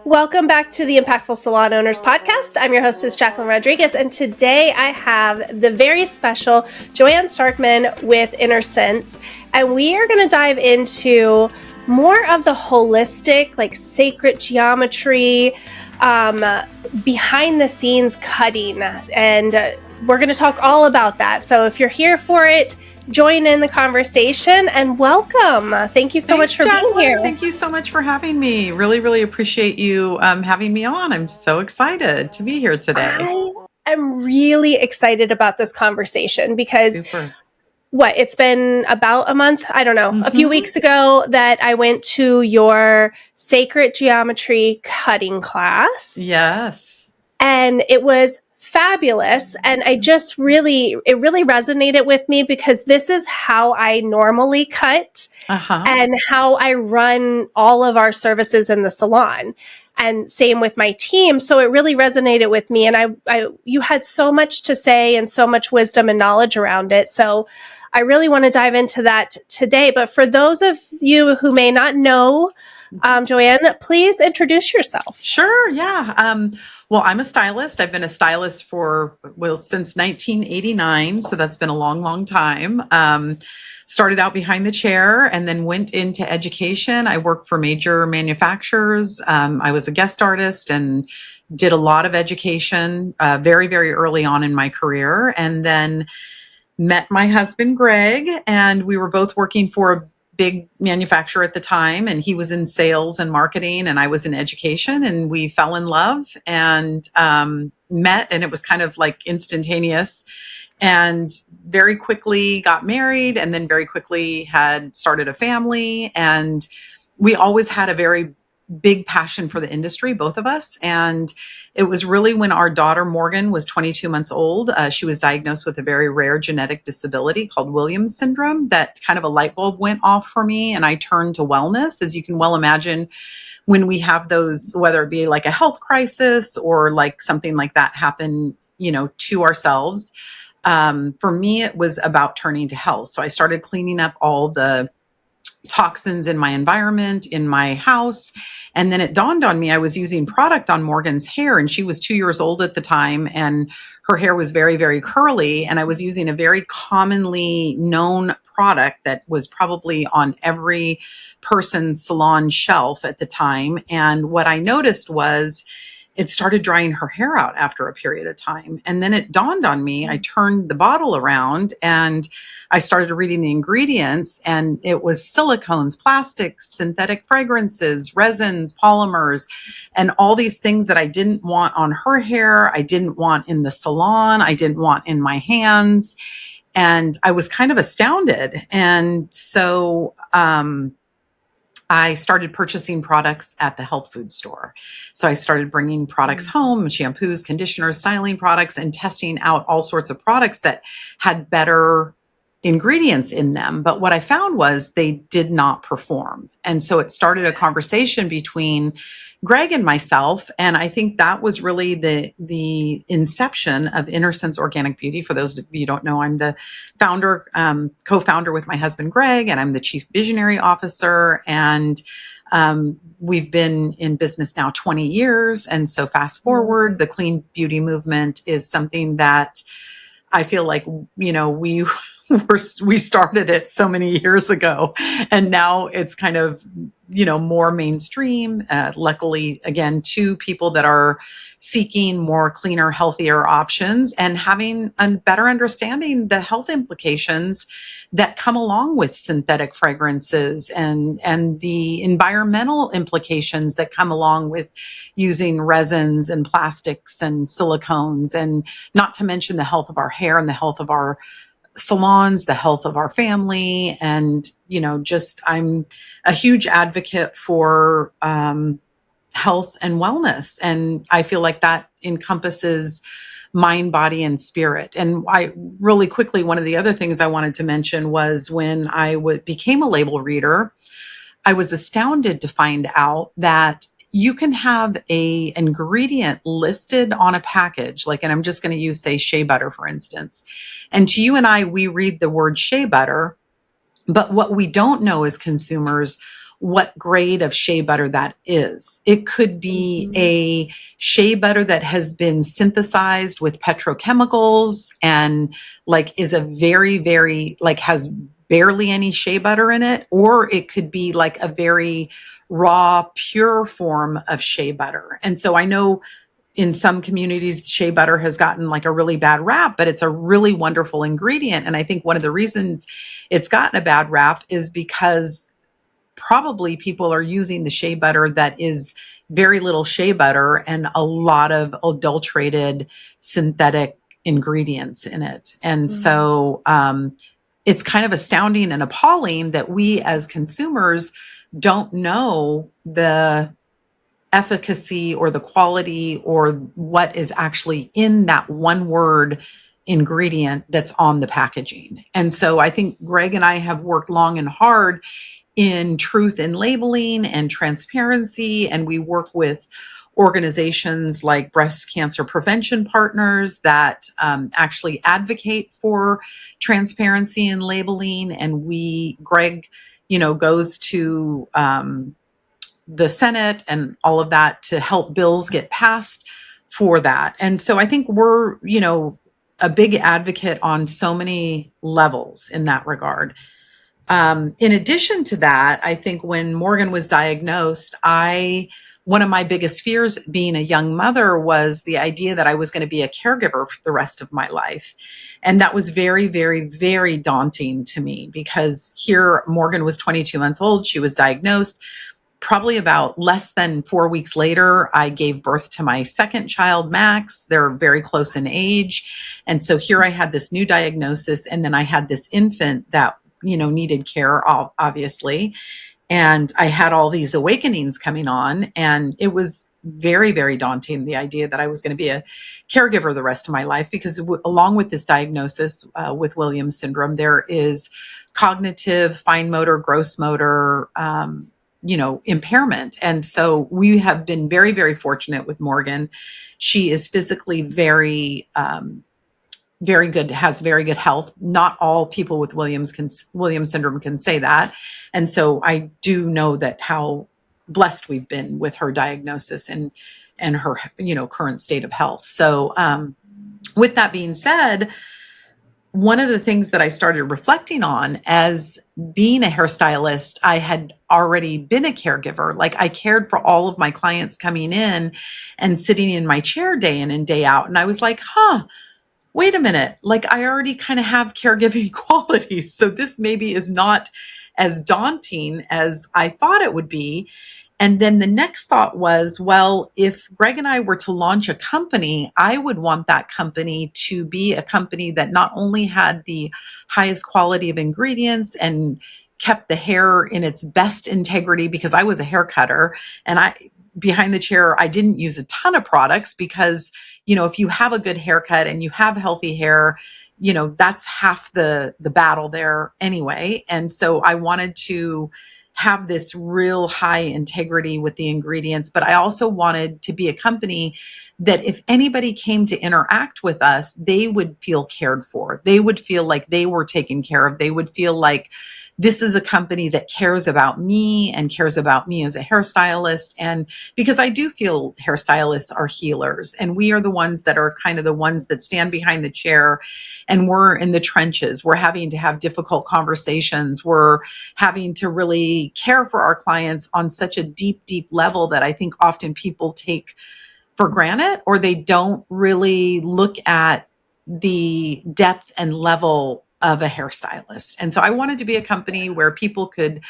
Welcome back to the Impactful Salon Owners Podcast. I'm your hostess, Jacquelyn Rodriguez, and today I have the very special Joanne Starkman with Innersense, and we are going to dive into more of the holistic, like sacred geometry, behind the scenes cutting, and we're going to talk all about that. So if you're here for it, join in the conversation and welcome. Thank you so much for being here. Thank you so much for having me. Really appreciate you having me on. I'm so excited to be here today. I am really excited about this conversation because it's been about a month, I don't know, a few weeks ago that I went to your sacred geometry cutting class. Yes. And it was fabulous. And it really resonated with me because this is how I normally cut and how I run all of our services in the salon, and same with my team. So it really resonated with me. And you had so much to say and so much wisdom and knowledge around it. So I really want to dive into that today. But for those of you who may not know, Joanne, please introduce yourself. Sure. Yeah. Well, I'm a stylist. I've been a stylist since 1989. So that's been a long time. Started out behind the chair and then went into education. I worked for major manufacturers. I was a guest artist and did a lot of education very early on in my career. And then met my husband, Greg, and we were both working for a big manufacturer at the time, and he was in sales and marketing and I was in education, and we fell in love and met, and it was kind of like instantaneous, and very quickly got married, and then very quickly had started a family. And we always had a very big passion for the industry, both of us. And it was really when our daughter Morgan was 22 months old, she was diagnosed with a very rare genetic disability called Williams syndrome, that kind of a light bulb went off for me. And I turned to wellness. As you can well imagine, when we have those, whether it be like a health crisis or like something like that happen, to ourselves. For me, it was about turning to health. So I started cleaning up all the toxins in my environment, in my house. And then it dawned on me, I was using product on Morgan's hair, and she was 2 years old at the time, and her hair was very curly. And I was using a very commonly known product that was probably on every person's salon shelf at the time. And what I noticed was it started drying her hair out after a period of time. And then it dawned on me, I turned the bottle around and I started reading the ingredients, and it was silicones, plastics, synthetic fragrances, resins, polymers, and all these things that I didn't want on her hair. I didn't want in the salon. I didn't want in my hands. And I was kind of astounded. And so, I started purchasing products at the health food store. So I started bringing products home, shampoos, conditioners, styling products, and testing out all sorts of products that had better ingredients in them. But what I found was they did not perform. And so it started a conversation between Greg and myself. And I think that was really the inception of Innersense Organic Beauty. For those of you who don't know, I'm the founder, co-founder with my husband, Greg, and I'm the chief visionary officer. And we've been in business now 20 years. And so fast forward, the clean beauty movement is something that I feel like, we started it so many years ago, and now it's kind of, more mainstream. Luckily, again, to people that are seeking more cleaner, healthier options and having a better understanding the health implications that come along with synthetic fragrances and the environmental implications that come along with using resins and plastics and silicones, and not to mention the health of our hair and the health of our salons, the health of our family. And, I'm a huge advocate for health and wellness. And I feel like that encompasses mind, body, and spirit. And really quickly, one of the other things I wanted to mention was when I became a label reader, I was astounded to find out that you can have a ingredient listed on a package, and I'm just going to use, say, shea butter, for instance. And to you and I, we read the word shea butter, but what we don't know as consumers, what grade of shea butter that is. It could be a shea butter that has been synthesized with petrochemicals and like is a very, very like has barely any shea butter in it, or it could be like a very raw, pure form of shea butter. And so I know in some communities, shea butter has gotten like a really bad rap, but it's a really wonderful ingredient. And I think one of the reasons it's gotten a bad rap is because probably people are using the shea butter that is very little shea butter and a lot of adulterated synthetic ingredients in it. And so it's kind of astounding and appalling that we as consumers don't know the efficacy or the quality or what is actually in that one word ingredient that's on the packaging. And so I think Greg and I have worked long and hard in truth in labeling and transparency. And we work with organizations like Breast Cancer Prevention Partners that actually advocate for transparency in labeling. And Greg, goes to the Senate and all of that to help bills get passed for that. And so I think we're, a big advocate on so many levels in that regard. In addition to that, I think when Morgan was diagnosed, one of my biggest fears being a young mother was the idea that I was going to be a caregiver for the rest of my life. And that was very, very, very daunting to me because here Morgan was 22 months old. She was diagnosed. Probably about less than 4 weeks later, I gave birth to my second child, Max. They're very close in age. And so here I had this new diagnosis. And then I had this infant that, needed care, obviously. And I had all these awakenings coming on. And it was very, very daunting, the idea that I was going to be a caregiver the rest of my life, because along with this diagnosis with Williams syndrome, there is cognitive, fine motor, gross motor, impairment. And so we have been very, very fortunate with Morgan. She is physically very, very good, has very good health. Not all people with Williams syndrome can say that. And so I do know that how blessed we've been with her diagnosis and her, current state of health. So with that being said, one of the things that I started reflecting on as being a hairstylist, I had already been a caregiver. Like I cared for all of my clients coming in and sitting in my chair day in and day out. And I was like, wait a minute, like I already kind of have caregiving qualities. So this maybe is not as daunting as I thought it would be. And then the next thought was, well, if Greg and I were to launch a company, I would want that company to be a company that not only had the highest quality of ingredients and kept the hair in its best integrity, because I was a hair cutter and behind the chair, I didn't use a ton of products because, if you have a good haircut and you have healthy hair, that's half the battle there anyway. And so I wanted to have this real high integrity with the ingredients, but I also wanted to be a company that if anybody came to interact with us, they would feel cared for. They would feel like they were taken care of. They would feel like this is a company that cares about me and cares about me as a hairstylist. And because I do feel hairstylists are healers, and we are the ones that are kind of the ones that stand behind the chair, and we're in the trenches. We're having to have difficult conversations. We're having to really care for our clients on such a deep, deep level that I think often people take for granted, or they don't really look at the depth and level of a hairstylist. And so I wanted to be a company where people could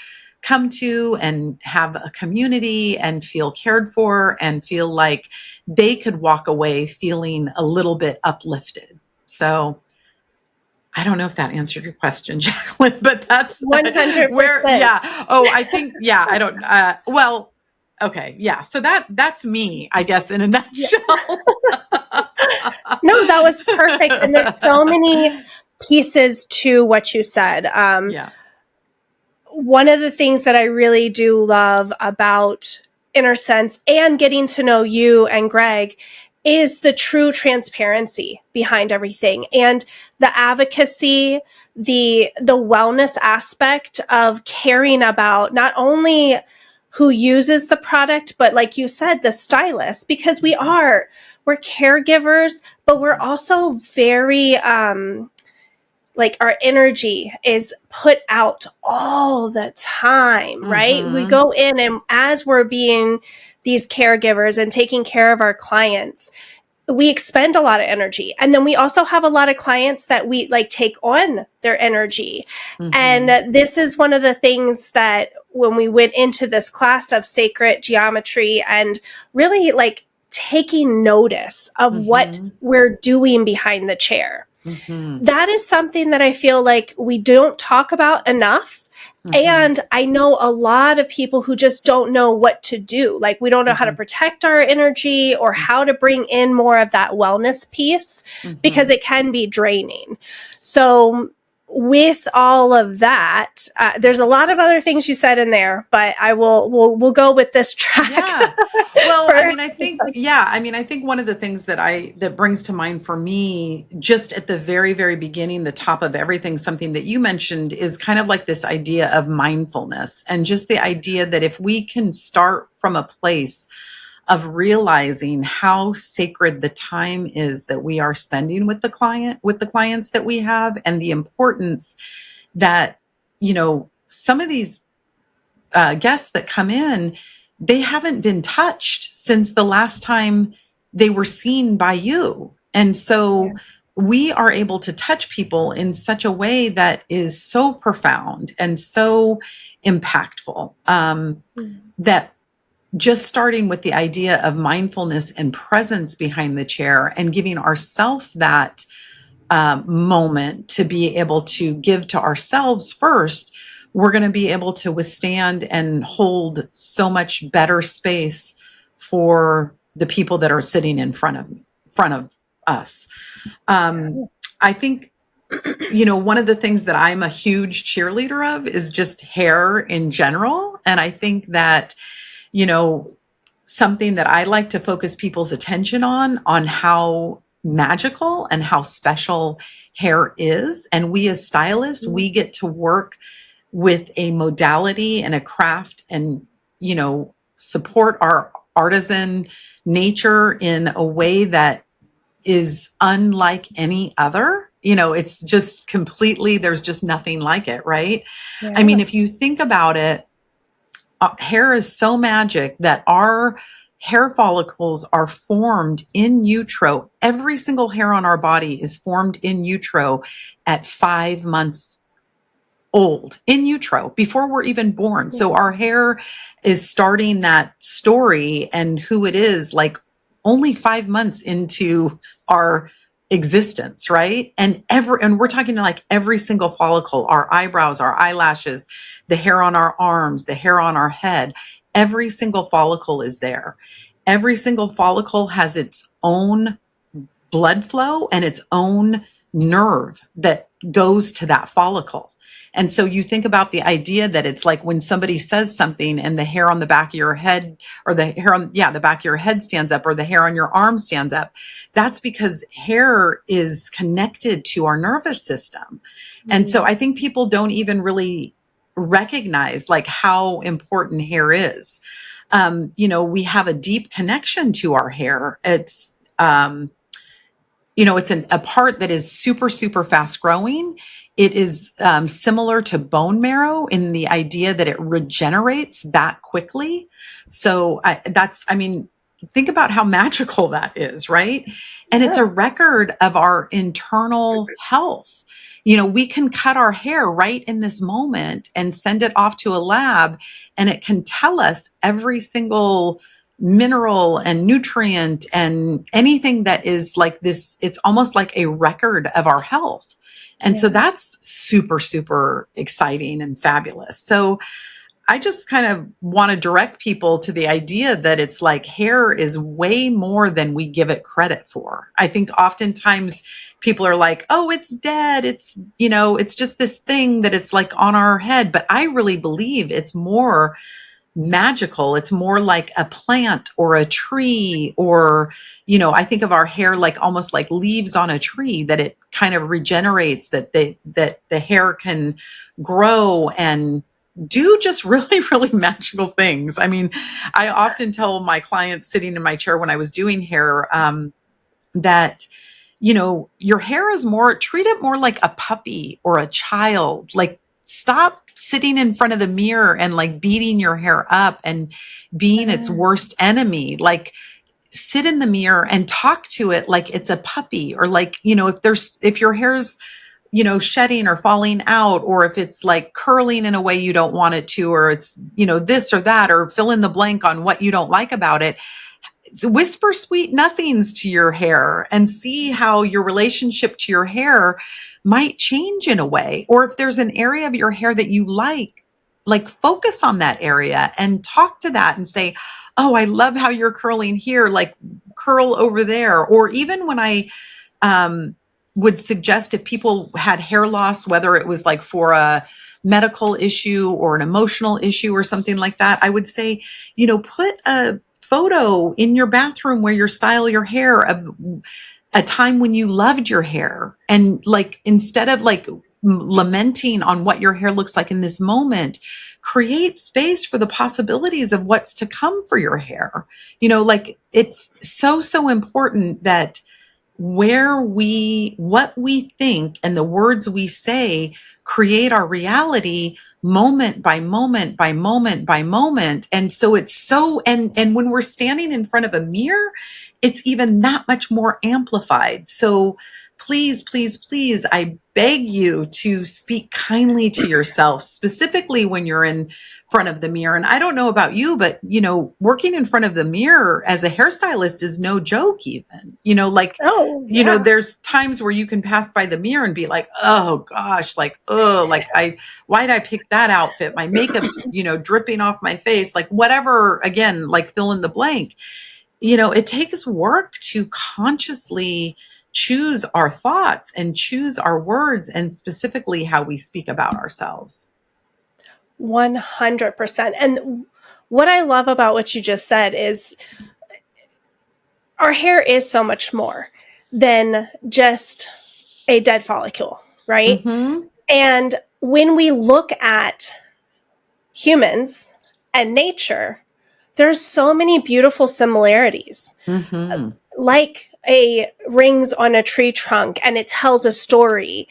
come to and have a community and feel cared for and feel like they could walk away feeling a little bit uplifted. So I don't know if that answered your question, Jacquelyn, but that's 100%. where, yeah. Oh, I think, yeah, I don't, well, okay. Yeah. So that's me, I guess, in a nutshell. No, that was perfect. And there's so many pieces to what you said. Yeah. One of the things that I really do love about Innersense and getting to know you and Greg is the true transparency behind everything, and the advocacy, the wellness aspect of caring about not only who uses the product, but like you said, the stylist, because we're caregivers, but we're also very, like our energy is put out all the time, right? We go in, and as we're being these caregivers and taking care of our clients, we expend a lot of energy. And then we also have a lot of clients that we like take on their energy. And this is one of the things that when we went into this class of sacred geometry and really like taking notice of what we're doing behind the chair, that is something that I feel like we don't talk about enough. And I know a lot of people who just don't know what to do. Like, we don't know how to protect our energy or how to bring in more of that wellness piece because it can be draining. So with all of that, there's a lot of other things you said in there, but we'll go with this track. Yeah. Well, I think one of the things that brings to mind for me, just at the very, very beginning, the top of everything, something that you mentioned is kind of like this idea of mindfulness, and just the idea that if we can start from a place of realizing how sacred the time is that we are spending with the clients that we have, and the importance that, some of these guests that come in, they haven't been touched since the last time they were seen by you. And so we are able to touch people in such a way that is so profound and so impactful, that just starting with the idea of mindfulness and presence behind the chair and giving ourselves that moment to be able to give to ourselves first, we're going to be able to withstand and hold so much better space for the people that are sitting in front of us. I think, one of the things that I'm a huge cheerleader of is just hair in general. And I think that, something that I like to focus people's attention on how magical and how special hair is. And we as stylists, we get to work with a modality and a craft and, support our artisan nature in a way that is unlike any other. It's just completely, there's just nothing like it, right? Yeah. I mean, if you think about it, hair is so magic that our hair follicles are formed in utero. Every single hair on our body is formed in utero at 5 months old, in utero, before we're even born. So our hair is starting that story and who it is, like only 5 months into our existence, right? And we're talking like every single follicle, our eyebrows, our eyelashes, the hair on our arms, the hair on our head, every single follicle is there. Every single follicle has its own blood flow and its own nerve that goes to that follicle. And so you think about the idea that it's like when somebody says something and the hair on the back of your head, or the hair on the back of your head stands up, or the hair on your arm stands up. That's because hair is connected to our nervous system. And so I think people don't even really recognize like how important hair is. We have a deep connection to our hair. It's, it's a part that is super, super fast growing. It is similar to bone marrow in the idea that it regenerates that quickly. So think about how magical that is, right? And it's a record of our internal health. We can cut our hair right in this moment and send it off to a lab, and it can tell us every single mineral and nutrient and anything that is like this. It's almost like a record of our health. And so that's super, super exciting and fabulous. So I just kind of want to direct people to the idea that it's like hair is way more than we give it credit for. I think oftentimes people are like, oh, it's dead. It's, it's just this thing that it's like on our head. But I really believe it's more magical. It's more like a plant or a tree, or, I think of our hair like almost like leaves on a tree, that it kind of regenerates, that the hair can grow and do just really, really magical things. I mean, I often tell my clients sitting in my chair when I was doing hair, that, your hair is treat it more like a puppy or a child. Like, stop sitting in front of the mirror and like beating your hair up and being its worst enemy. Like, sit in the mirror and talk to it like it's a puppy, or like, if your hair's, shedding or falling out, or if it's like curling in a way you don't want it to, or it's, this or that, or fill in the blank on what you don't like about it. So whisper sweet nothings to your hair and see how your relationship to your hair might change in a way. Or if there's an area of your hair that you like focus on that area and talk to that and say, oh, I love how you're curling here, like curl over there. Or even when I would suggest, if people had hair loss, whether it was like for a medical issue or an emotional issue or something like that, I would say, put a photo in your bathroom where you style your hair of a time when you loved your hair. And like, instead of like lamenting on what your hair looks like in this moment, create space for the possibilities of what's to come for your hair. Like, it's so important that what we think and the words we say create our reality moment by moment by moment by moment. And so and when we're standing in front of a mirror, it's even that much more amplified. So please, please, please, I beg you to speak kindly to yourself, specifically when you're in front of the mirror. And I don't know about you, but, working in front of the mirror as a hairstylist is no joke even, there's times where you can pass by the mirror and be like, oh gosh, like, oh, like why'd I pick that outfit? My makeup's, dripping off my face, like whatever, again, like fill in the blank. It takes work to consciously choose our thoughts and choose our words, and specifically how we speak about ourselves. 100%. And what I love about what you just said is our hair is so much more than just a dead follicle, right? Mm-hmm. And when we look at humans and nature, there's so many beautiful similarities. Mm-hmm. Like rings on a tree trunk, and it tells a story.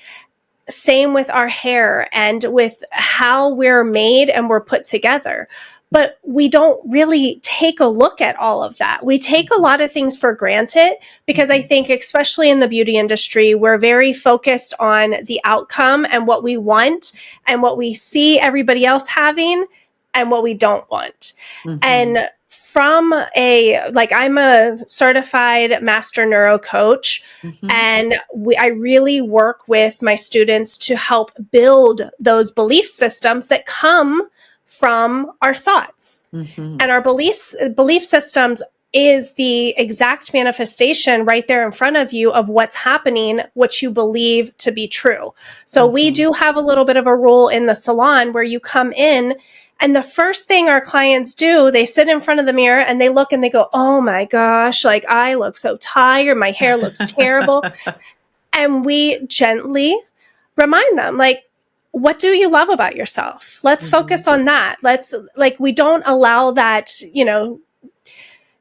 Same with our hair and with how we're made and we're put together. But we don't really take a look at all of that. We take a lot of things for granted because I think, especially in the beauty industry, we're very focused on the outcome and what we want and what we see everybody else having and what we don't want. Mm-hmm. And from I'm a certified master neuro coach, mm-hmm. and I really work with my students to help build those belief systems that come from our thoughts. Mm-hmm. And our belief systems is the exact manifestation right there in front of you of what's happening, what you believe to be true. So mm-hmm. we do have a little bit of a rule in the salon where you come in, and the first thing our clients do, they sit in front of the mirror and they look and they go, oh my gosh, like I look so tired. My hair looks terrible. And we gently remind them, like, what do you love about yourself? Let's mm-hmm. focus on that. We don't allow that,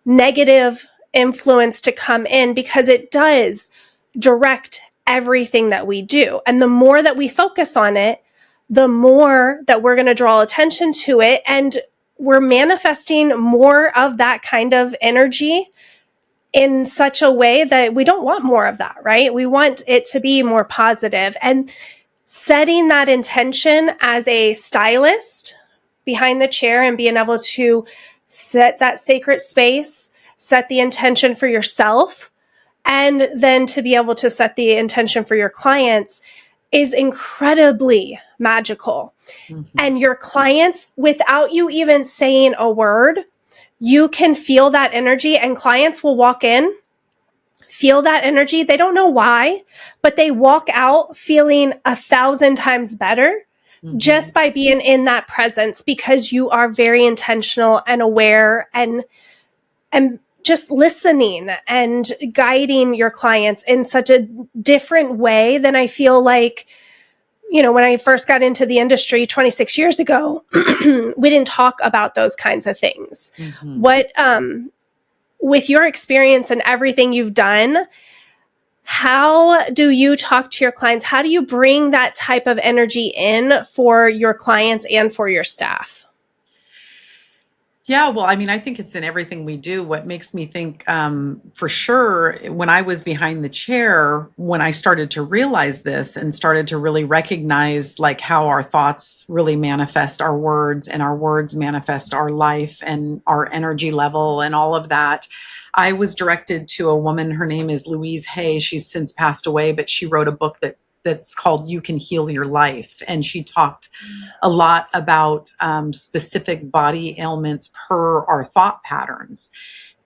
negative influence to come in, because it does direct everything that we do. And the more that we focus on it, the more that we're going to draw attention to it, and we're manifesting more of that kind of energy in such a way that we don't want more of that, right? We want it to be more positive. And setting that intention as a stylist behind the chair and being able to set that sacred space, set the intention for yourself, and then to be able to set the intention for your clients is incredibly magical. Mm-hmm. And your clients, without you even saying a word, you can feel that energy, and clients will walk in, feel that energy. They don't know why, but they walk out feeling 1,000 times better just by being in that presence, because you are very intentional and aware and just listening and guiding your clients in such a different way than I feel like, when I first got into the industry 26 years ago, we didn't talk about those kinds of things. What, with your experience and everything you've done, how do you talk to your clients? How do you bring that type of energy in for your clients and for your staff? Yeah, well, I mean, I think it's in everything we do. What makes me think, for sure, when I was behind the chair, when I started to realize this and started to really recognize like how our thoughts really manifest our words, and our words manifest our life and our energy level and all of that. I was directed to a woman. Her name is Louise Hay. She's since passed away, but she wrote a book that's called You Can Heal Your Life. And she talked a lot about specific body ailments per our thought patterns.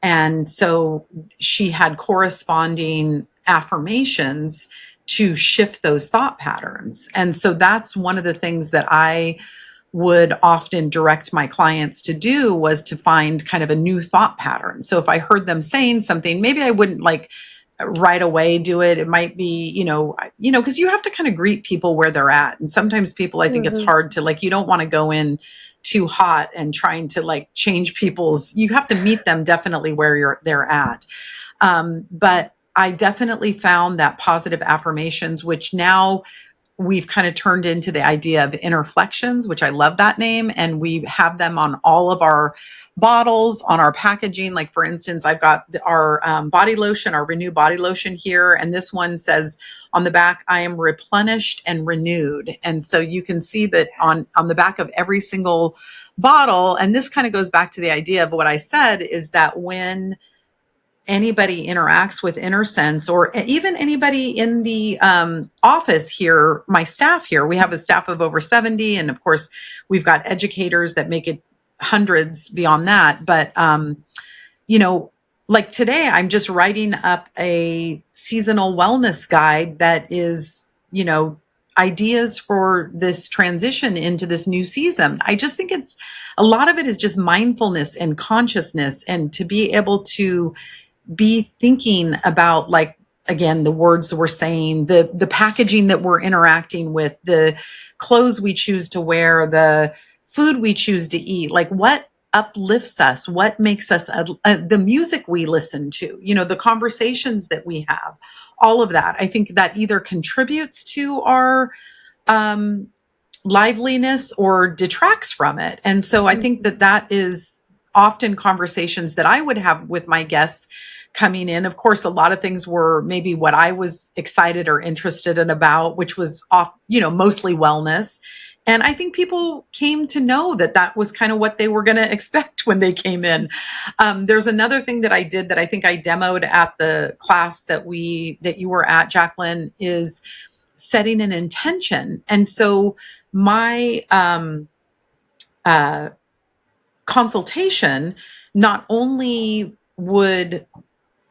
And so she had corresponding affirmations to shift those thought patterns. And so that's one of the things that I would often direct my clients to do, was to find kind of a new thought pattern. So if I heard them saying something, maybe I wouldn't like right away do it. It might be, because you have to kind of greet people where they're at. And sometimes people, I think it's hard to like, you don't want to go in too hot and trying to like change you have to meet them definitely where they're at. But I definitely found that positive affirmations, which now we've kind of turned into the idea of interflections, which I love that name. And we have them on all of our bottles, on our packaging. Like for instance, I've got our body lotion, our Renew body lotion here. And this one says on the back, I am replenished and renewed. And so you can see that on the back of every single bottle. And this kind of goes back to the idea of what I said, is that when anybody interacts with Innersense, or even anybody in the office here, my staff here, we have a staff of over 70. And of course, we've got educators that make it hundreds beyond that. But, like today, I'm just writing up a seasonal wellness guide that is, ideas for this transition into this new season. I just think a lot of it is just mindfulness and consciousness, and to be able to be thinking about, like, again, the words we're saying, the packaging that we're interacting with, the clothes we choose to wear, the food we choose to eat, like what uplifts us, what makes us, the music we listen to, the conversations that we have, all of that. I think that either contributes to our liveliness or detracts from it. And so I think that is often conversations that I would have with my guests coming in. Of course, a lot of things were maybe what I was excited or interested in about, which was mostly wellness. And I think people came to know that was kind of what they were going to expect when they came in. There's another thing that I did that I think I demoed at the class that you were at, Jacquelyn, is setting an intention. And so my consultation not only would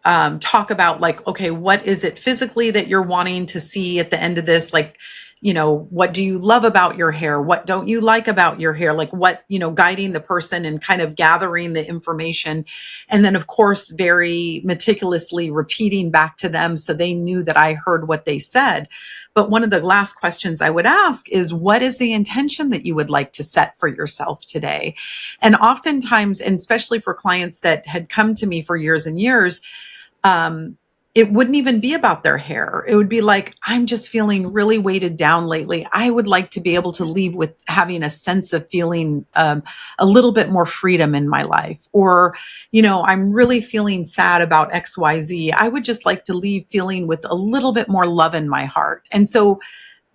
talk about like, okay, what is it physically that you're wanting to see at the end of this? Like, what do you love about your hair? What don't you like about your hair? Like what, guiding the person and kind of gathering the information. And then of course, very meticulously repeating back to them so they knew that I heard what they said. But one of the last questions I would ask is, what is the intention that you would like to set for yourself today? And oftentimes, and especially for clients that had come to me for years and years, it wouldn't even be about their hair. It would be like, I'm just feeling really weighted down lately. I would like to be able to leave with having a sense of feeling a little bit more freedom in my life. Or, I'm really feeling sad about XYZ. I would just like to leave feeling with a little bit more love in my heart. And so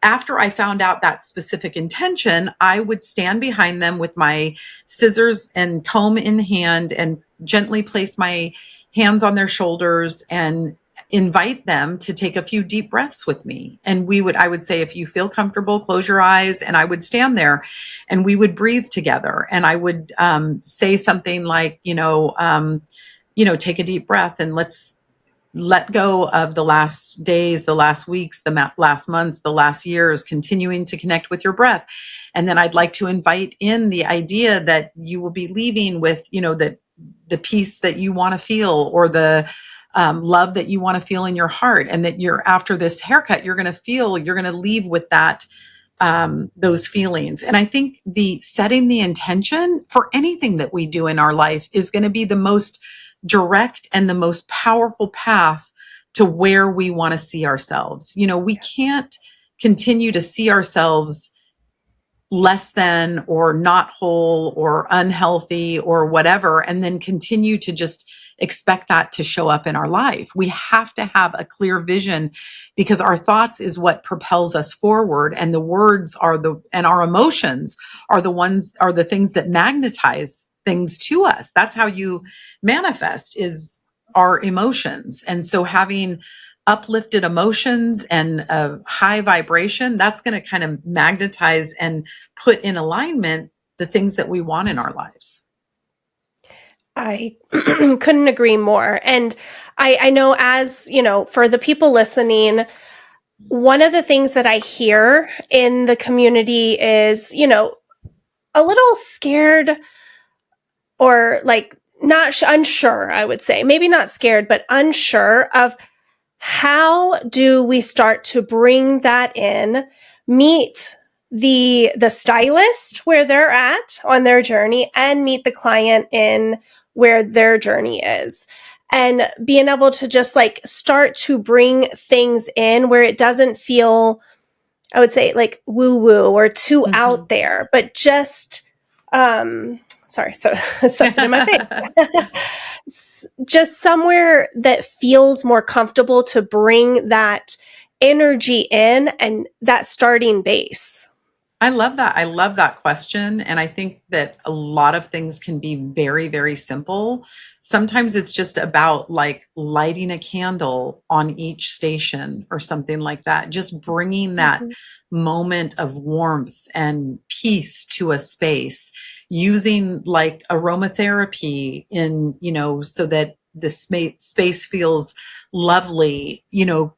after I found out that specific intention, I would stand behind them with my scissors and comb in hand and gently place my hands on their shoulders and invite them to take a few deep breaths with me. And I would say, if you feel comfortable, close your eyes. And I would stand there and we would breathe together. And I would say something like, take a deep breath and let's let go of the last days, the last weeks, the last months, the last years, continuing to connect with your breath. And then I'd like to invite in the idea that you will be leaving with, the peace that you want to feel, or the love that you want to feel in your heart. And that after this haircut, you're going to leave with that, those feelings. And I think setting the intention for anything that we do in our life is going to be the most direct and the most powerful path to where we want to see ourselves. We can't continue to see ourselves less than, or not whole, or unhealthy, or whatever, and then continue to just expect that to show up in our life. We have to have a clear vision, because our thoughts is what propels us forward, and the words and our emotions are the things that magnetize things to us. That's how you manifest, is our emotions. And so having uplifted emotions and a high vibration, that's going to kind of magnetize and put in alignment the things that we want in our lives. I couldn't agree more. And I know, as for the people listening, one of the things that I hear in the community is, a little scared, or like not unsure, I would say. Maybe not scared, but unsure of how do we start to bring that in, meet the stylist where they're at on their journey, and meet the client in where their journey is. And being able to just like start to bring things in where it doesn't feel, I would say, like woo-woo or too out there, but just, sorry, so something in my face. Just somewhere that feels more comfortable to bring that energy in, and that starting base. I love that. I love that question. And I think that a lot of things can be very, very simple. Sometimes it's just about like lighting a candle on each station or something like that. Just bringing that moment of warmth and peace to a space, using like aromatherapy so that the space feels lovely,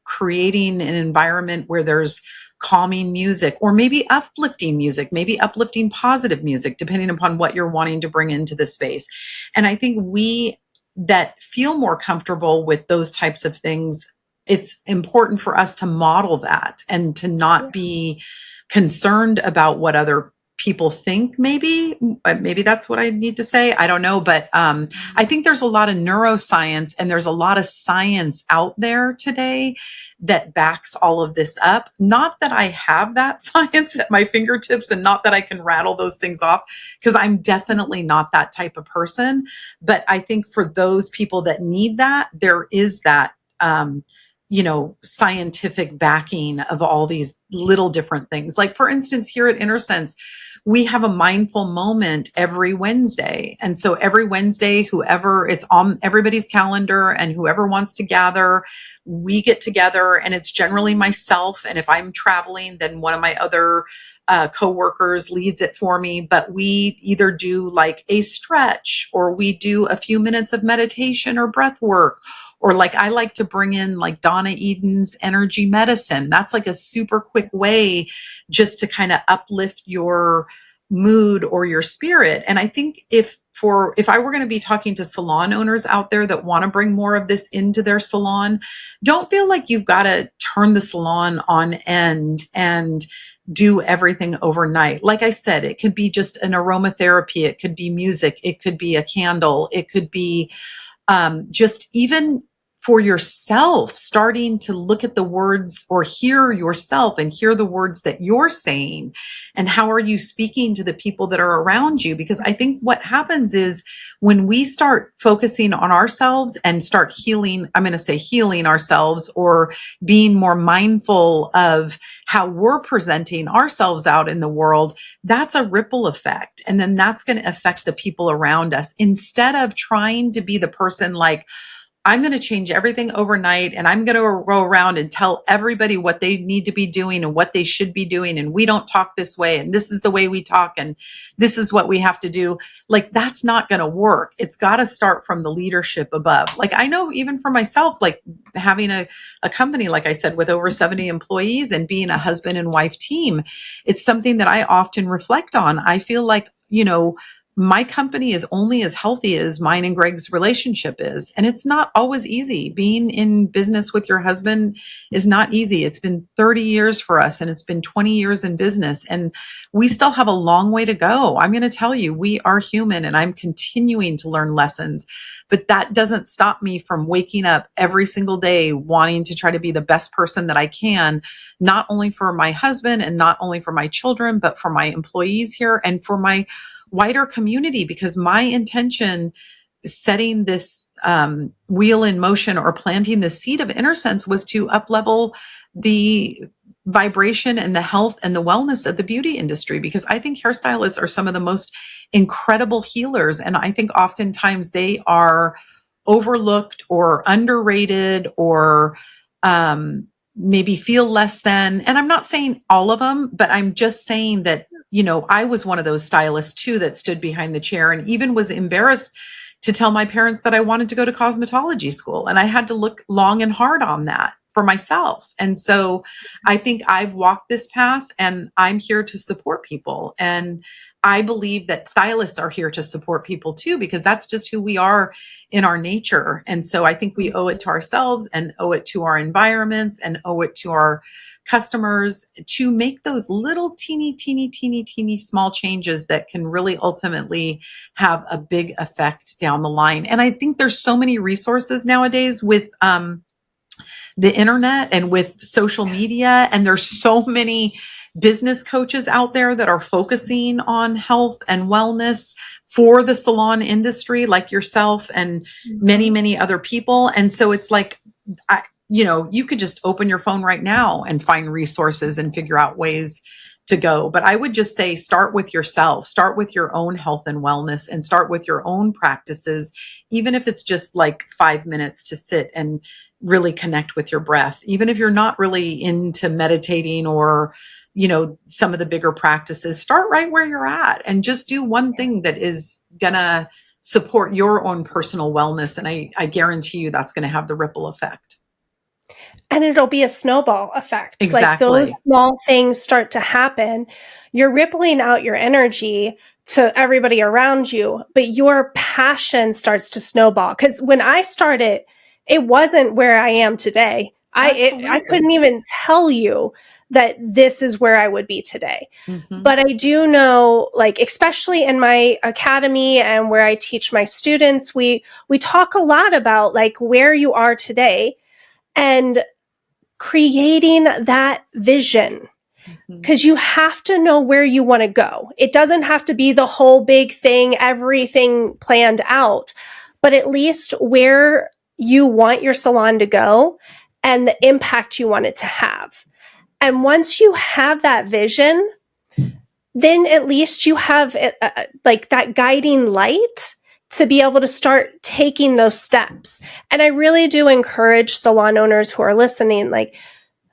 creating an environment where there's calming music, or maybe uplifting music, maybe uplifting positive music, depending upon what you're wanting to bring into the space. And I think we that feel more comfortable with those types of things, it's important for us to model that, and to not be concerned about what other people think. Maybe that's what I need to say. I don't know. But I think there's a lot of neuroscience, and there's a lot of science out there today that backs all of this up. Not that I have that science at my fingertips, and not that I can rattle those things off, because I'm definitely not that type of person. But I think for those people that need that, there is that, scientific backing of all these little different things. Like, for instance, here at Innersense, we have a mindful moment every Wednesday. And so every Wednesday, it's on everybody's calendar, and whoever wants to gather, we get together, and it's generally myself. And if I'm traveling, then one of my other coworkers leads it for me. But we either do like a stretch, or we do a few minutes of meditation or breath work, or like I like to bring in like Donna Eden's energy medicine. That's like a super quick way just to kind of uplift your mood or your spirit. And I think if I were going to be talking to salon owners out there that want to bring more of this into their salon, don't feel like you've got to turn the salon on end and do everything overnight. Like I said, it could be just an aromatherapy. It could be music. It could be a candle. It could be just even for yourself, starting to look at the words, or hear yourself and hear the words that you're saying, and how are you speaking to the people that are around you? Because I think what happens is when we start focusing on ourselves and start healing ourselves, or being more mindful of how we're presenting ourselves out in the world, that's a ripple effect. And then that's going to affect the people around us, instead of trying to be the person like, I'm going to change everything overnight, and I'm going to go around and tell everybody what they need to be doing and what they should be doing. And we don't talk this way, and this is the way we talk, and this is what we have to do. Like, that's not going to work. It's got to start from the leadership above. Like, I know even for myself, like having a company, like I said, with over 70 employees and being a husband and wife team, it's something that I often reflect on. I feel like, my company is only as healthy as mine and Greg's relationship is. And it's not always easy. Being in business with your husband is not easy. It's been 30 years for us, and it's been 20 years in business. And we still have a long way to go. I'm going to tell you, we are human, and I'm continuing to learn lessons. But that doesn't stop me from waking up every single day wanting to try to be the best person that I can, not only for my husband and not only for my children, but for my employees here and for my wider community, because my intention setting this wheel in motion or planting the seed of Innersense was to up-level the vibration and the health and the wellness of the beauty industry, because I think hairstylists are some of the most incredible healers. And I think oftentimes they are overlooked or underrated or maybe feel less than. And I'm not saying all of them, but I'm just saying that I was one of those stylists too that stood behind the chair and even was embarrassed to tell my parents that I wanted to go to cosmetology school. And I had to look long and hard on that for myself. And so I think I've walked this path, and I'm here to support people. And I believe that stylists are here to support people too, because that's just who we are in our nature. And so I think we owe it to ourselves and owe it to our environments and owe it to our customers to make those little teeny small changes that can really ultimately have a big effect down the line. And I think there's so many resources nowadays with the internet and with social media, and there's so many business coaches out there that are focusing on health and wellness for the salon industry, like yourself and many other people. And so it's like, you could just open your phone right now and find resources and figure out ways to go. But I would just say, start with yourself, start with your own health and wellness, and start with your own practices, even if it's just like 5 minutes to sit and really connect with your breath. Even if you're not really into meditating or, some of the bigger practices, start right where you're at and just do one thing that is gonna support your own personal wellness. And I guarantee you that's going to have the ripple effect. And it'll be a snowball effect. Exactly. Like those small things start to happen. You're rippling out your energy to everybody around you, but your passion starts to snowball. Because when I started, it wasn't where I am today. I couldn't even tell you that this is where I would be today. Mm-hmm. But I do know, like, especially in my academy and where I teach my students, we talk a lot about like where you are today and creating that vision, because you have to know where you want to go. It doesn't have to be the whole big thing, everything planned out, but at least where you want your salon to go and the impact you want it to have. And once you have that vision, then at least you have like that guiding light to be able to start taking those steps. And I really do encourage salon owners who are listening, like,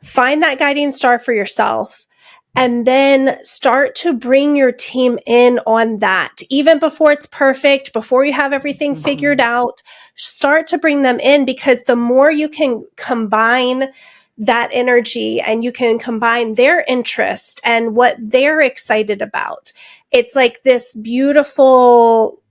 find that guiding star for yourself and then start to bring your team in on that. Even before it's perfect, before you have everything figured out, start to bring them in, because the more you can combine that energy and you can combine their interest and what they're excited about, it's like this beautiful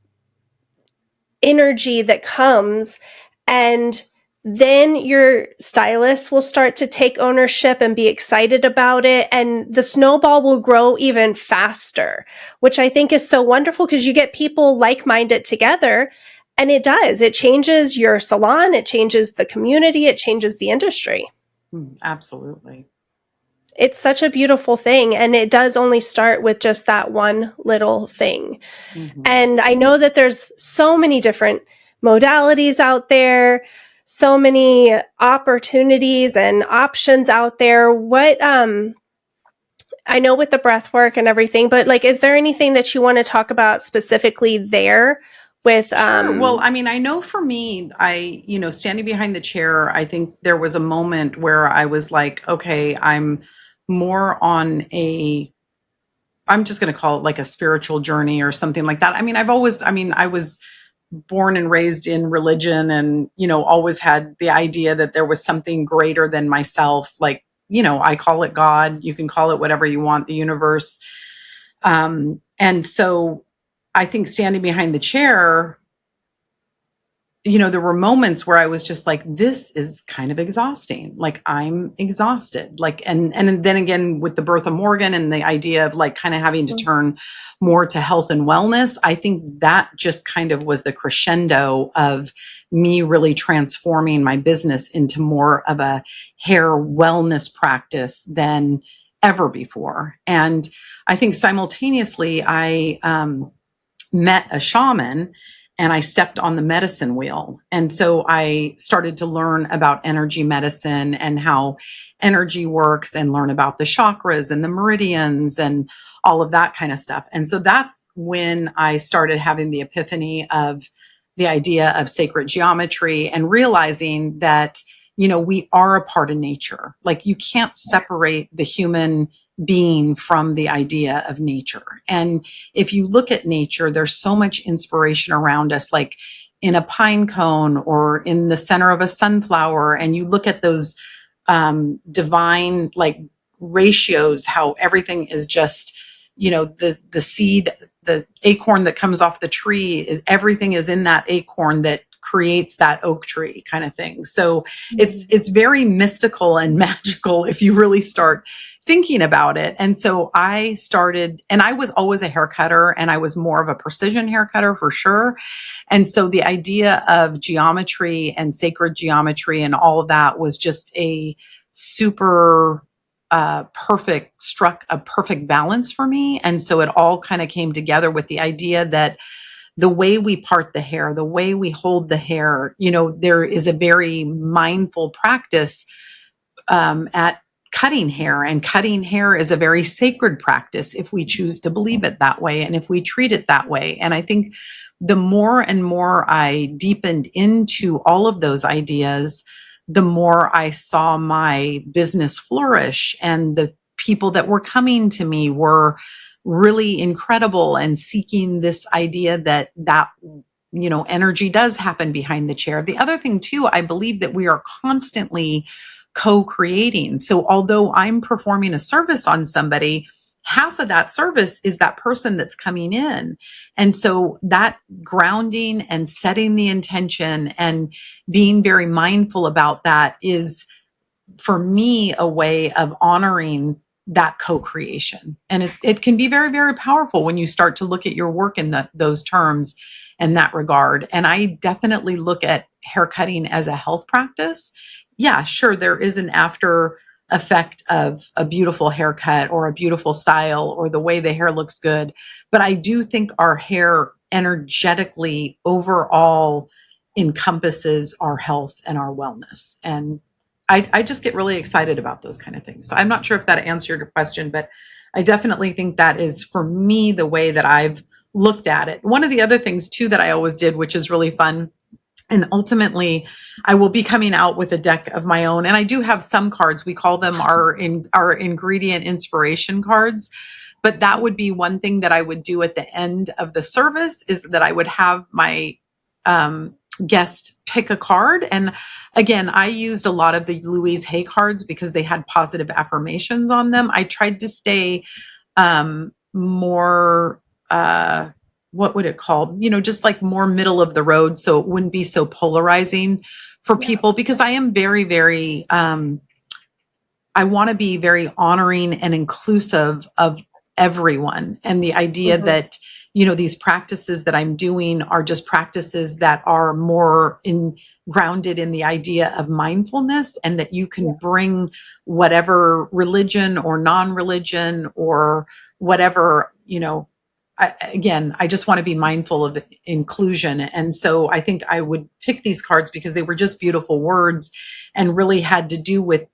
energy that comes, and then your stylist will start to take ownership and be excited about it. And the snowball will grow even faster, which I think is so wonderful, because you get people like-minded together, and it does. It changes your salon. It changes the community. It changes the industry. Absolutely. It's such a beautiful thing. And it does only start with just that one little thing. Mm-hmm. And I know that there's so many different modalities out there, so many opportunities and options out there. What, I know with the breath work and everything, but like, is there anything that you want to talk about specifically there with, Sure. Well, I mean, I know for me, standing behind the chair, I think there was a moment where I was like, okay, I'm more on I'm just going to call it like a spiritual journey or something like that. I mean, I was born and raised in religion and, always had the idea that there was something greater than myself. Like, I call it God. You can call it whatever you want, the universe. And so I think standing behind the chair, there were moments where I was just like, this is kind of exhausting. Like I'm exhausted. Like, and then again, with the birth of Morgan and the idea of like kind of having to turn more to health and wellness, I think that just kind of was the crescendo of me really transforming my business into more of a hair wellness practice than ever before. And I think simultaneously, I met a shaman and I stepped on the medicine wheel. And so I started to learn about energy medicine and how energy works and learn about the chakras and the meridians and all of that kind of stuff. And so that's when I started having the epiphany of the idea of sacred geometry and realizing that, we are a part of nature. Like you can't separate the human being from the idea of nature. And if you look at nature, there's so much inspiration around us, like in a pine cone or in the center of a sunflower. And you look at those divine like ratios, how everything is just, the seed, the acorn that comes off the tree, everything is in that acorn that creates that oak tree kind of thing. So it's very mystical and magical if you really start thinking about it. And so I started, and I was always a hair cutter and I was more of a precision hair cutter for sure. And so the idea of geometry and sacred geometry and all of that was just a super struck a perfect balance for me. And so it all kind of came together with the idea that the way we part the hair, the way we hold the hair, there is a very mindful practice at cutting hair, and cutting hair is a very sacred practice if we choose to believe it that way and if we treat it that way. And I think the more and more I deepened into all of those ideas, the more I saw my business flourish, and the people that were coming to me were really incredible and seeking this idea that energy does happen behind the chair. The other thing too, I believe that we are constantly co-creating. So although I'm performing a service on somebody, half of that service is that person that's coming in. And so that grounding and setting the intention and being very mindful about that is, for me, a way of honoring that co-creation. And it can be very, very powerful when you start to look at your work in those terms and that regard. And I definitely look at haircutting as a health practice. Yeah, sure, there is an after effect of a beautiful haircut or a beautiful style or the way the hair looks good. But I do think our hair energetically overall encompasses our health and our wellness. And I just get really excited about those kind of things. So I'm not sure if that answered your question, but I definitely think that is, for me, the way that I've looked at it. One of the other things too that I always did, which is really fun, and ultimately I will be coming out with a deck of my own. And I do have some cards. We call them our ingredient inspiration cards. But that would be one thing that I would do at the end of the service, is that I would have my guest pick a card. And again, I used a lot of the Louise Hay cards because they had positive affirmations on them. I tried to stay more, what would it call? Just like more middle of the road. So it wouldn't be so polarizing for people, because I am very, very, I want to be very honoring and inclusive of everyone. And the idea that, these practices that I'm doing are just practices that are more grounded in the idea of mindfulness, and that you can bring whatever religion or non-religion or whatever, I just want to be mindful of inclusion. And so I think I would pick these cards because they were just beautiful words and really had to do with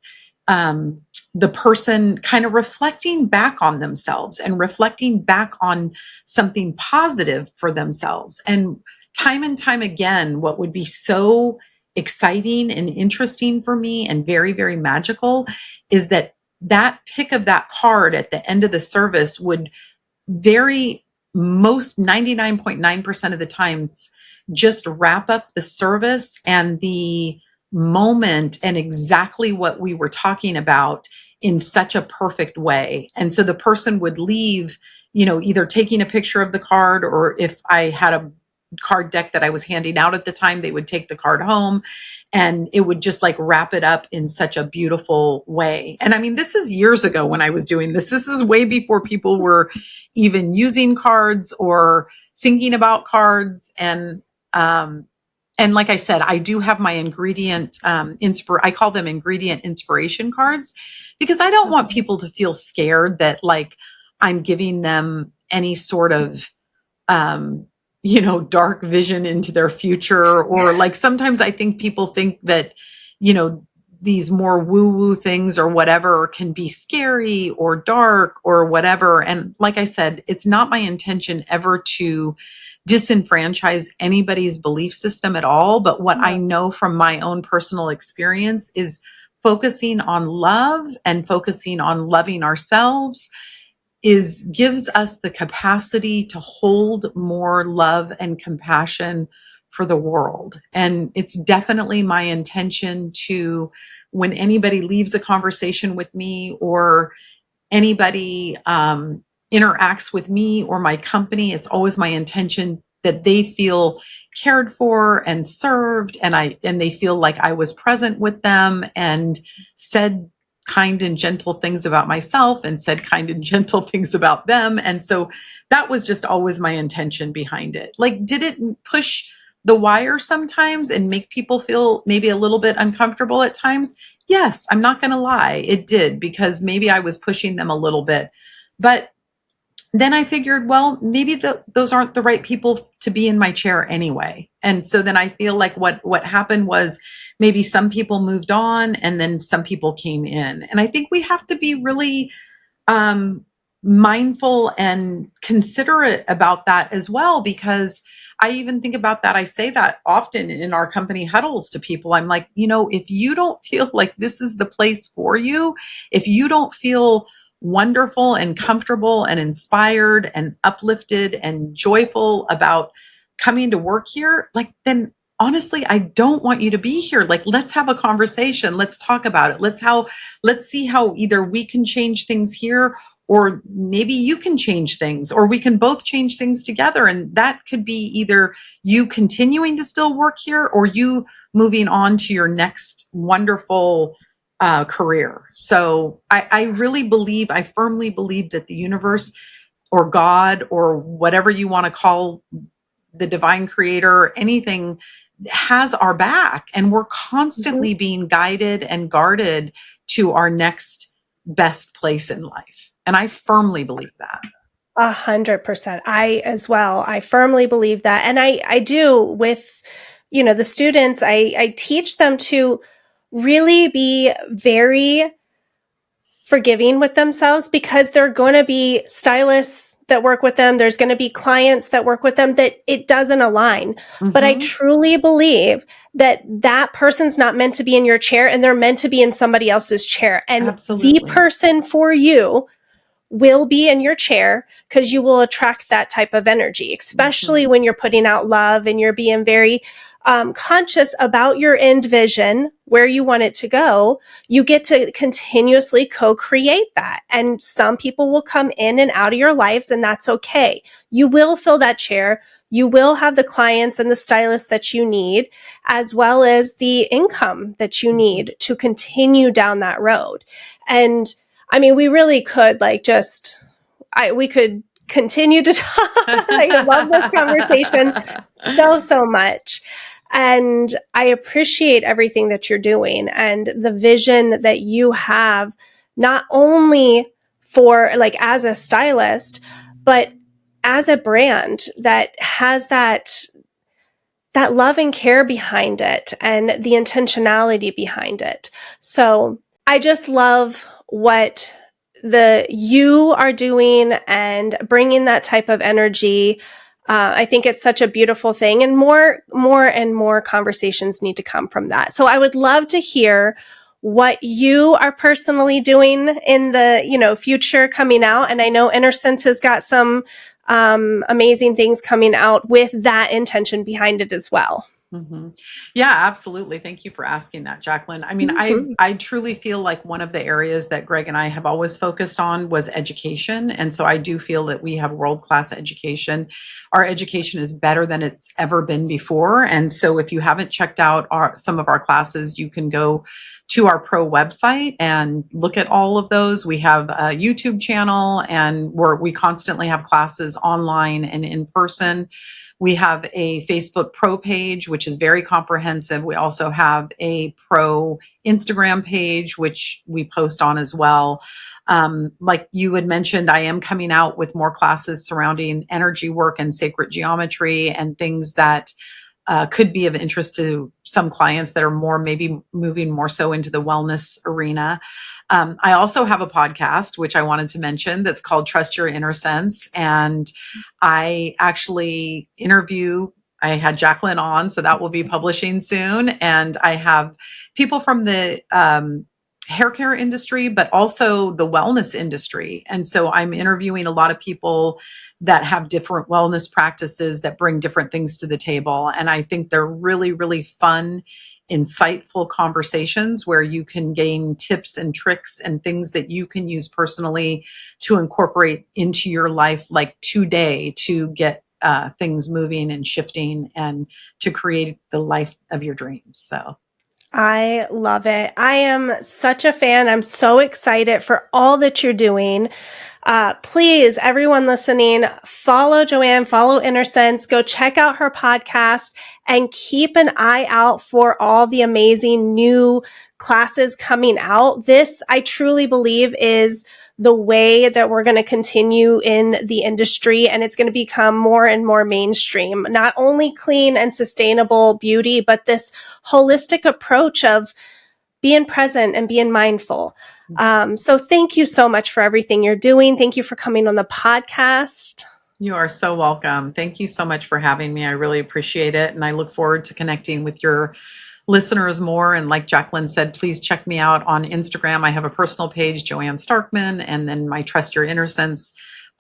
the person kind of reflecting back on themselves and reflecting back on something positive for themselves. And, time and time again, what would be so exciting and interesting for me and very, very magical is that pick of that card at the end of the service would most 99.9% of the times just wrap up the service and the moment and exactly what we were talking about in such a perfect way. And so the person would leave, either taking a picture of the card, or if I had a card deck that I was handing out at the time, they would take the card home and it would just like wrap it up in such a beautiful way. And I mean, this is years ago when I was doing this. This is way before people were even using cards or thinking about cards. And like I said, I do have my ingredient I call them ingredient inspiration cards, because I don't want people to feel scared that like I'm giving them any sort of dark vision into their future. Or like sometimes I think people think that, these more woo-woo things or whatever can be scary or dark or whatever. And like I said, it's not my intention ever to disenfranchise anybody's belief system at all. But what I know from my own personal experience is focusing on love and focusing on loving ourselves gives us the capacity to hold more love and compassion for the world. And it's definitely my intention to, when anybody leaves a conversation with me or anybody interacts with me or my company, it's always my intention that they feel cared for and served, and they feel like I was present with them and said kind and gentle things about myself and said kind and gentle things about them. And so that was just always my intention behind it. Like, did it push the wire sometimes and make people feel maybe a little bit uncomfortable at times? Yes, I'm not going to lie. It did, because maybe I was pushing them a little bit. But then I figured, well, maybe those aren't the right people to be in my chair anyway. And so then I feel like what happened was maybe some people moved on and then some people came in. And I think we have to be really mindful and considerate about that as well, because I even think about that. I say that often in our company huddles to people. I'm like, if you don't feel like this is the place for you, if you don't feel wonderful and comfortable and inspired and uplifted and joyful about coming to work here, like, then honestly, I don't want you to be here. Like, let's have a conversation. Let's talk about it. Let's see how either we can change things here, or maybe you can change things, or we can both change things together. And that could be either you continuing to still work here or you moving on to your next wonderful career. So I firmly believe that the universe or God or whatever you want to call the divine creator, anything, has our back, and we're constantly being guided and guarded to our next best place in life. And I firmly believe that. 100%. I as well. I firmly believe that. And I do with, the students, I teach them to really be very forgiving with themselves, because there are going to be stylists that work with them. There's going to be clients that work with them that it doesn't align. Mm-hmm. But I truly believe that person's not meant to be in your chair, and they're meant to be in somebody else's chair. And Absolutely. The person for you will be in your chair, because you will attract that type of energy, especially when you're putting out love and you're being very conscious about your end vision, where you want it to go. You get to continuously co-create that. And some people will come in and out of your lives, and that's okay. You will fill that chair. You will have the clients and the stylists that you need, as well as the income that you need to continue down that road. And I mean, we really could we could continue to talk. I love this conversation so much. And I appreciate everything that you're doing and the vision that you have, not only for like as a stylist, but as a brand that has that love and care behind it and the intentionality behind it. So I just love what you are doing and bringing that type of energy. I think it's such a beautiful thing, and more and more conversations need to come from that. So I would love to hear what you are personally doing in the, future coming out. And I know Innersense has got some amazing things coming out with that intention behind it as well. Mm-hmm. Yeah, absolutely. Thank you for asking that, Jacquelyn. I mean, I truly feel like one of the areas that Greg and I have always focused on was education. And so I do feel that we have world-class education. Our education is better than it's ever been before. And so if you haven't checked out some of our classes, you can go to our pro website and look at all of those. We have a YouTube channel, and we constantly have classes online and in person. We have a Facebook pro page, which is very comprehensive. We also have a pro Instagram page, which we post on as well. Like you had mentioned, I am coming out with more classes surrounding energy work and sacred geometry and things that could be of interest to some clients that are maybe moving more so into the wellness arena. I also have a podcast, which I wanted to mention, that's called Trust Your Inner Sense. And I actually I had Jacquelyn on, so that will be publishing soon. And I have people from the hair care industry, but also the wellness industry. And so I'm interviewing a lot of people that have different wellness practices that bring different things to the table. And I think they're really, really fun, insightful conversations where you can gain tips and tricks and things that you can use personally to incorporate into your life, like today, to get things moving and shifting and to create the life of your dreams. So I love it. I am such a fan. I'm so excited for all that you're doing. Please, everyone listening, follow Joanne, follow Innersense, go check out her podcast, and keep an eye out for all the amazing new classes coming out. This, I truly believe, is the way that we're going to continue in the industry, and it's going to become more and more mainstream. Not only clean and sustainable beauty, but this holistic approach of being present and being mindful. So thank you so much for everything you're doing. Thank you for coming on the podcast. You are so welcome. Thank you so much for having me. I really appreciate it. And I look forward to connecting with your listeners more. And like Jacquelyn said, please check me out on Instagram. I have a personal page, Joanne Starkman, and then my Trust Your Innersense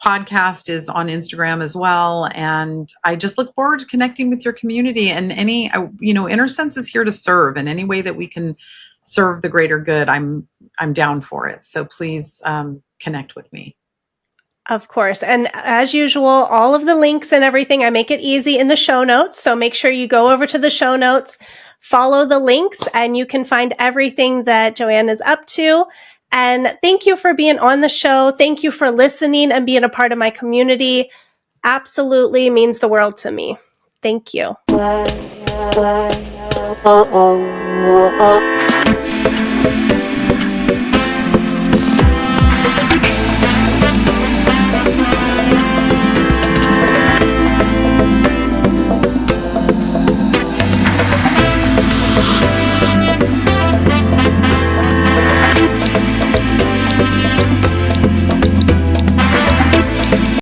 podcast is on Instagram as well. And I just look forward to connecting with your community, and Innersense is here to serve in any way that we can serve the greater good. I'm down for it. So please connect with me. Of course. And as usual, all of the links and everything, I make it easy in the show notes. So make sure you go over to the show notes, follow the links, and you can find everything that Joanne is up to. And thank you for being on the show. Thank you for listening and being a part of my community. Absolutely means the world to me. Thank you.